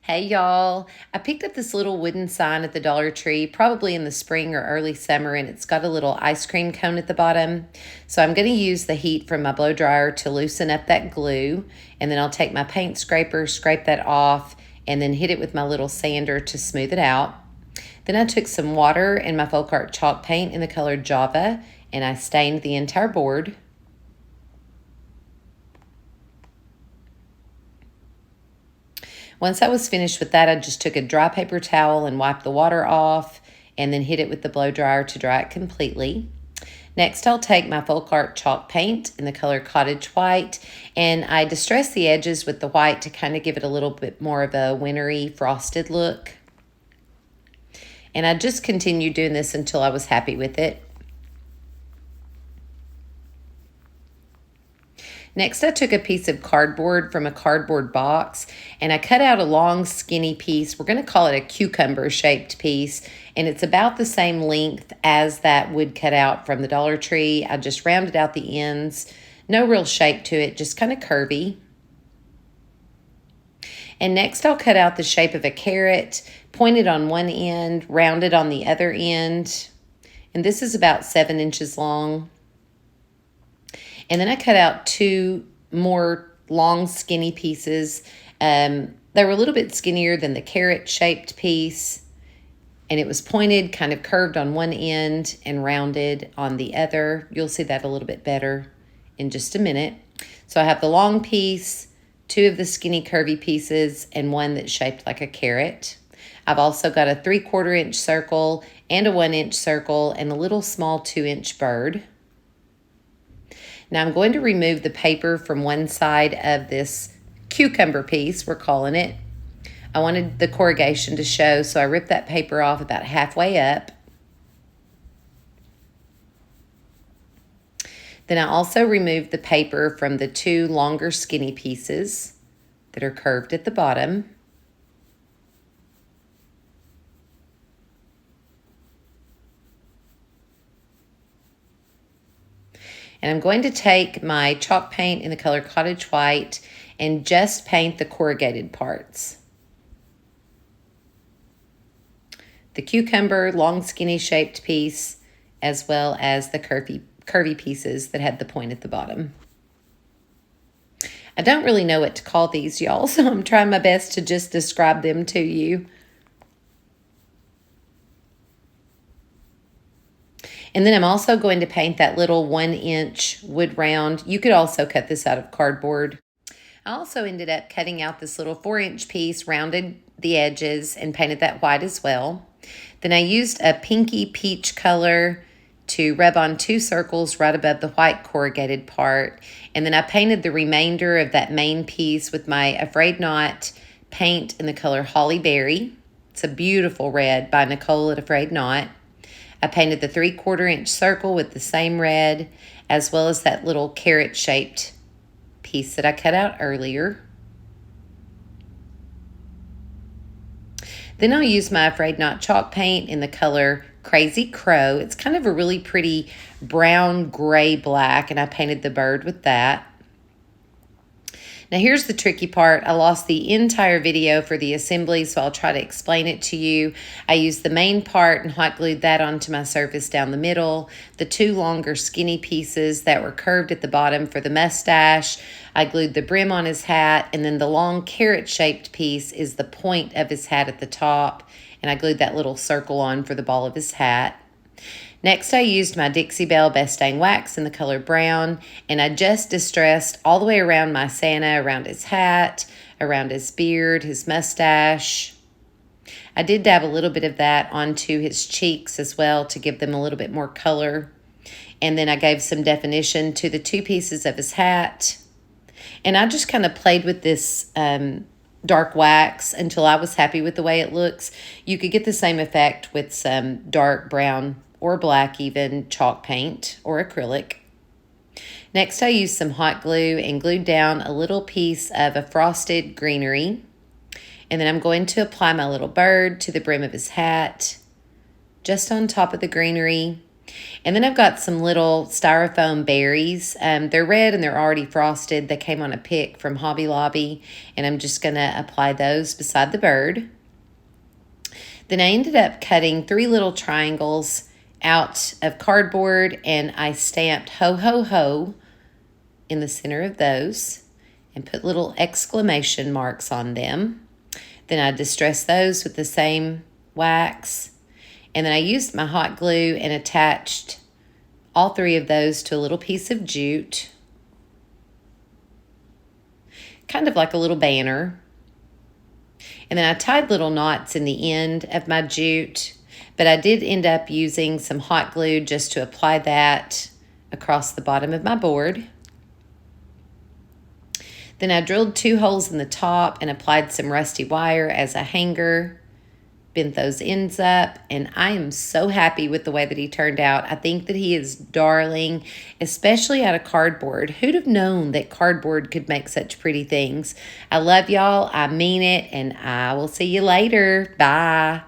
Hey y'all, I picked up this little wooden sign at the Dollar Tree, probably in the spring or early summer, and it's got a little ice cream cone at the bottom. So I'm going to use the heat from my blow dryer to loosen up that glue, and then I'll take my paint scraper, scrape that off, and then hit it with my little sander to smooth it out. Then I took some water and my folk art chalk paint in the color Java, and I stained the entire board. Once I was finished with that, I just took a dry paper towel and wiped the water off and then hit it with the blow dryer to dry it completely. Next, I'll take my folk art chalk paint in the color Cottage White, and I distress the edges with the white to kind of give it a little bit more of a wintry frosted look. And I just continued doing this until I was happy with it. Next, I took a piece of cardboard from a cardboard box and I cut out a long skinny piece. We're going to call it a cucumber shaped piece, and it's about the same length as that wood cut out from the Dollar Tree. I just rounded out the ends. No real shape to it, just kind of curvy. And next I'll cut out the shape of a carrot, pointed on one end, rounded on the other end. And this is about 7 inches long. And then I cut out two more long, skinny pieces. They were a little bit skinnier than the carrot-shaped piece. And it was pointed, kind of curved on one end and rounded on the other. You'll see that a little bit better in just a minute. So I have the long piece, two of the skinny, curvy pieces, and one that's shaped like a carrot. I've also got a 3/4 inch circle and a 1 inch circle and a little small 2-inch bird. Now I'm going to remove the paper from one side of this cucumber piece, we're calling it. I wanted the corrugation to show, so I ripped that paper off about halfway up. Then I also removed the paper from the two longer skinny pieces that are curved at the bottom. And I'm going to take my chalk paint in the color Cottage White and just paint the corrugated parts. The cucumber, long skinny shaped piece, as well as the curvy pieces that had the point at the bottom. I don't really know what to call these, y'all, so I'm trying my best to just describe them to you. And then I'm also going to paint that little 1 inch wood round. You could also cut this out of cardboard. I also ended up cutting out this little 4-inch piece, rounded the edges, and painted that white as well. Then I used a pinky peach color to rub on 2 circles right above the white corrugated part. And then I painted the remainder of that main piece with my Afraid Not paint in the color Holly Berry. It's a beautiful red by Nicole at Afraid Not. I painted the 3/4 inch circle with the same red, as well as that little carrot-shaped piece that I cut out earlier. Then I'll use my Afraid Not chalk paint in the color Crazy Crow. It's kind of a really pretty brown, gray, black, and I painted the bird with that. Now here's the tricky part. I lost the entire video for the assembly, so I'll try to explain it to you. I used the main part and hot glued that onto my surface down the middle. The two longer skinny pieces that were curved at the bottom for the mustache, I glued the brim on his hat, and then the long carrot-shaped piece is the point of his hat at the top, and I glued that little circle on for the ball of his hat. Next, I used my Dixie Belle Best Dang Wax in the color brown, and I just distressed all the way around my Santa, around his hat, around his beard, his mustache. I did dab a little bit of that onto his cheeks as well to give them a little bit more color. And then I gave some definition to the 2 pieces of his hat. And I just kind of played with this dark wax until I was happy with the way it looks. You could get the same effect with some dark brown or black even chalk paint or acrylic. Next, I used some hot glue and glued down a little piece of a frosted greenery. And then I'm going to apply my little bird to the brim of his hat, just on top of the greenery. And then I've got some little styrofoam berries. They're red and they're already frosted. They came on a pick from Hobby Lobby, and I'm just going to apply those beside the bird. Then I ended up cutting 3 little triangles out of cardboard, and I stamped ho, ho, ho in the center of those and put little exclamation marks on them. Then I distressed those with the same wax. And then I used my hot glue and attached all 3 of those to a little piece of jute, kind of like a little banner. And then I tied little knots in the end of my jute, but I did end up using some hot glue just to apply that across the bottom of my board. Then I drilled 2 holes in the top and applied some rusty wire as a hanger, bent those ends up, and I am so happy with the way that he turned out. I think that he is darling, especially out of cardboard. Who'd have known that cardboard could make such pretty things? I love y'all. I mean it, and I will see you later. Bye.